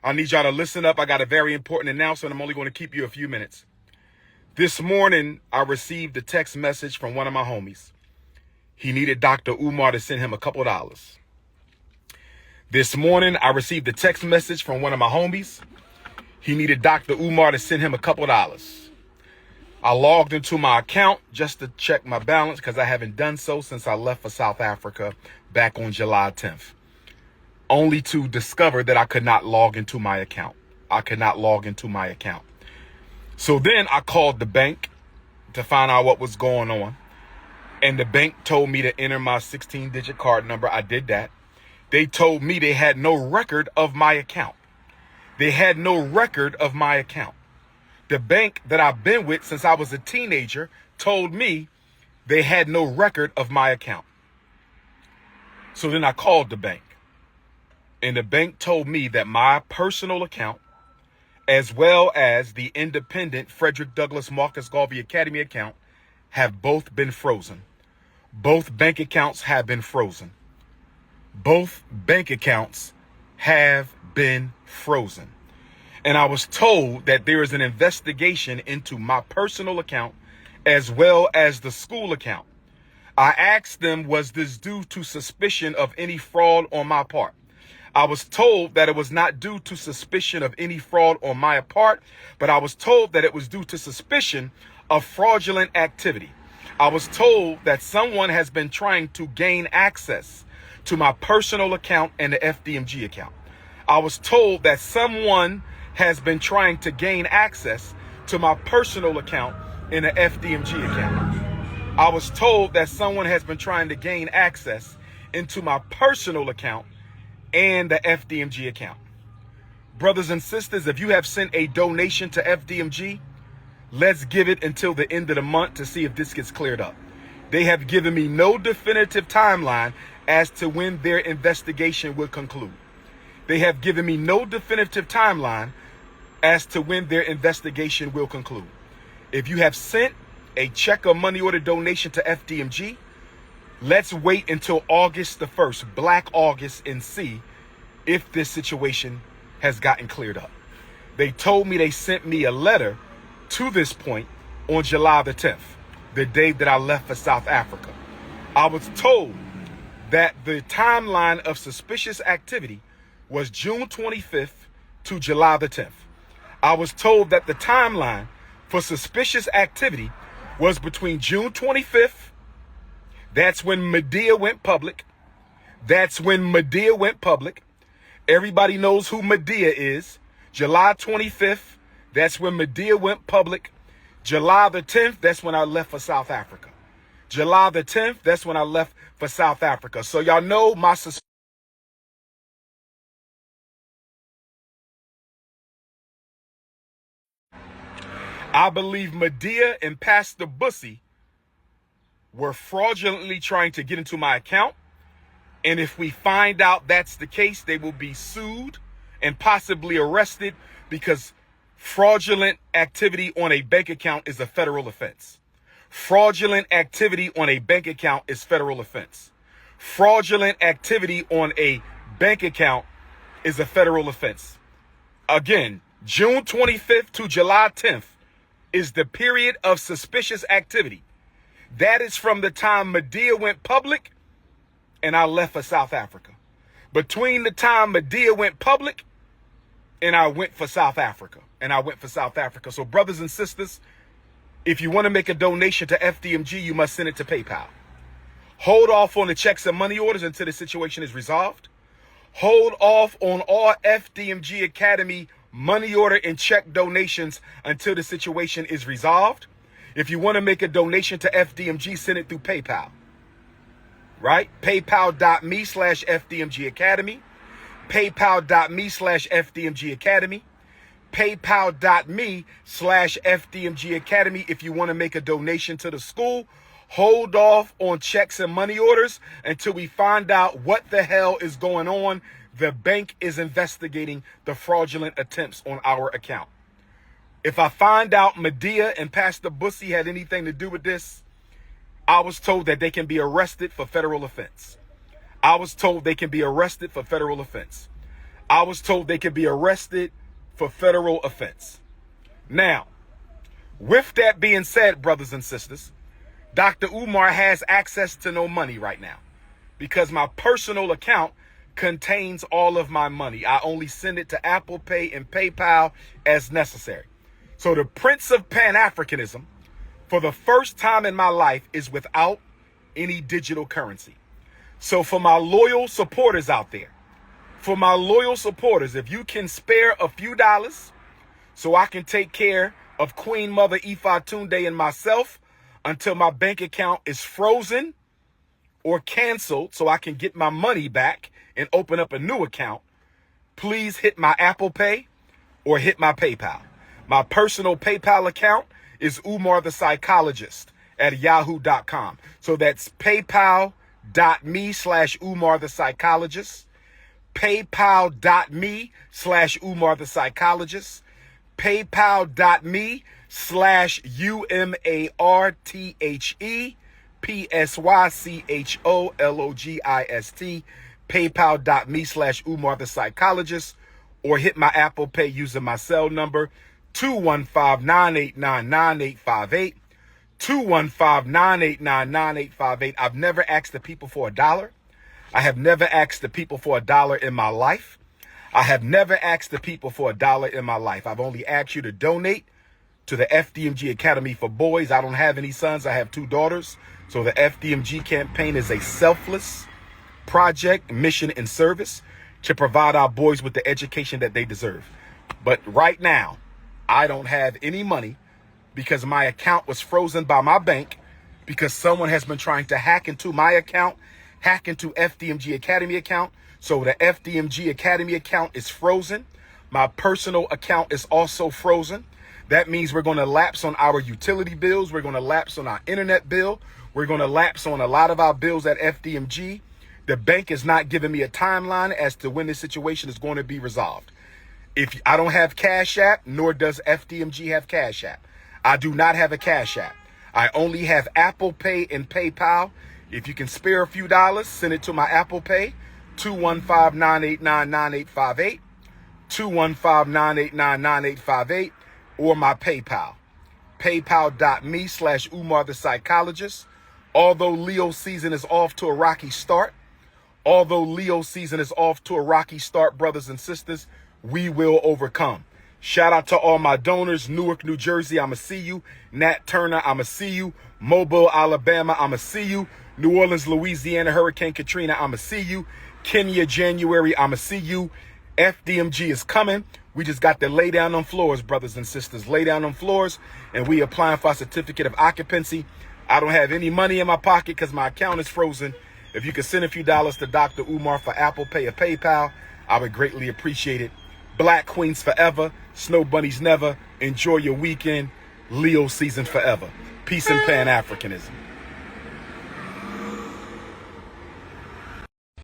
I need y'all to listen up. I got a very important announcement. I'm only going to keep you a few minutes. This morning, I received a text message from one of my homies. He needed Dr. Umar to send him a couple dollars. This morning, I received a text message from one of my homies. He needed Dr. Umar to send him a couple dollars. I logged into my account just to check my balance because I haven't done so since I left for South Africa back on July 10th. Only to discover that I could not log into my account. So then I called the bank to find out what was going on. And the bank told me to enter my 16-digit card number. I did that. They told me they had no record of my account. The bank that I've been with since I was a teenager told me they had no record of my account. So then I called the bank. And the bank told me that my personal account, as well as the independent Frederick Douglass Marcus Garvey Academy account, have both been frozen. Both bank accounts have been frozen. And I was told that there is an investigation into my personal account as well as the school account. I asked them, was this due to suspicion of any fraud on my part? I was told that it was not due to suspicion of any fraud on my part, but I was told that it was due to suspicion of fraudulent activity. I was told that someone has been trying to gain access to my personal account and the FDMG account. I was told that someone has been trying to gain access to my personal account and the FDMG account. I was told that someone has been trying to gain access into my personal account and the FDMG account. Brothers and sisters, if you have sent a donation to FDMG, let's give it until the end of the month to see if this gets cleared up. They have given me no definitive timeline as to when their investigation will conclude. If you have sent a check or money order donation to FDMG, let's wait until August the 1st, Black August, and see if this situation has gotten cleared up. They told me they sent me a letter to this point on July the 10th, the day that I left for South Africa. I was told that the timeline of suspicious activity was June 25th to July the 10th. I was told that the timeline for suspicious activity was between June 25th, that's when Medea went public. Everybody knows who Medea is. July 25th, that's when Medea went public. July the 10th, that's when I left for South Africa. So y'all know my suspicion. I believe Medea and Pastor Bussy were fraudulently trying to get into my account. And if we find out that's the case, they will be sued and possibly arrested because fraudulent activity on a bank account is a federal offense. Fraudulent activity on a bank account is a federal offense. Again, June 25th to July 10th is the period of suspicious activity. That is from the time Medea went public and I left for South Africa. Between the time Medea went public and I went for South Africa. So brothers and sisters, if you want to make a donation to FDMG, you must send it to PayPal. Hold off on the checks and money orders until the situation is resolved. Hold off on all FDMG Academy money order and check donations until the situation is resolved. If you want to make a donation to FDMG, send it through PayPal. Right? PayPal.me/FDMG Academy. PayPal.me/FDMG Academy. PayPal.me/FDMG Academy. If you want to make a donation to the school, hold off on checks and money orders until we find out what the hell is going on. The bank is investigating the fraudulent attempts on our account. If I find out Medea and Pastor Bussy had anything to do with this, I was told that they can be arrested for federal offense. I was told they could be arrested for federal offense. Now, with that being said, brothers and sisters, Dr. Umar has access to no money right now because my personal account contains all of my money. I only send it to Apple Pay and PayPal as necessary. So the Prince of Pan-Africanism, for the first time in my life, is without any digital currency. So for my loyal supporters out there, if you can spare a few dollars so I can take care of Queen Mother Ifa Tunde and myself until my bank account is frozen or canceled so I can get my money back and open up a new account, please hit my Apple Pay or hit my PayPal. My personal PayPal account is Umar the Psychologist at yahoo.com. So that's paypal.me/Umar the Psychologist, paypal.me/Umar the Psychologist, paypal.me/UMARTHEPSYCHOLOGIST, paypal.me/Umar the Psychologist, or hit my Apple Pay using my cell number 215-989-9858. 215-989-9858. I've never asked the people for $1. I have never asked the people for $1 in my life. I have never asked the people for $1 in my life. I've only asked you to donate to the FDMG Academy for Boys. I don't have any sons. I have 2 daughters. So the FDMG campaign is a selfless project, mission, and service to provide our boys with the education that they deserve. But right now, I don't have any money because my account was frozen by my bank because someone has been trying to hack into my account, hack into FDMG Academy account. So the FDMG Academy account is frozen. My personal account is also frozen. That means we're going to lapse on our utility bills. We're going to lapse on our internet bill. We're going to lapse on a lot of our bills at FDMG. The bank is not giving me a timeline as to when this situation is going to be resolved. If I don't have Cash App, nor does FDMG have Cash App. I do not have a Cash App. I only have Apple Pay and PayPal. If you can spare a few dollars, send it to my Apple Pay, 215-989-9858, 215-989-9858, or my PayPal, paypal.me/Umar the Psychologist. Although Leo season is off to a rocky start, brothers and sisters, we will overcome. Shout out to all my donors. Newark, New Jersey, I'ma see you. Nat Turner, I'ma see you. Mobile, Alabama, I'ma see you. New Orleans, Louisiana, Hurricane Katrina, I'ma see you. Kenya, January, I'ma see you. FDMG is coming. We just got to lay down on floors, brothers and sisters. Lay down on floors, and we applying for a certificate of occupancy. I don't have any money in my pocket because my account is frozen. If you could send a few dollars to Dr. Umar for Apple Pay or PayPal, I would greatly appreciate it. Black Queens forever. Snow Bunnies never. Enjoy your weekend. Leo season forever. Peace and Pan-Africanism.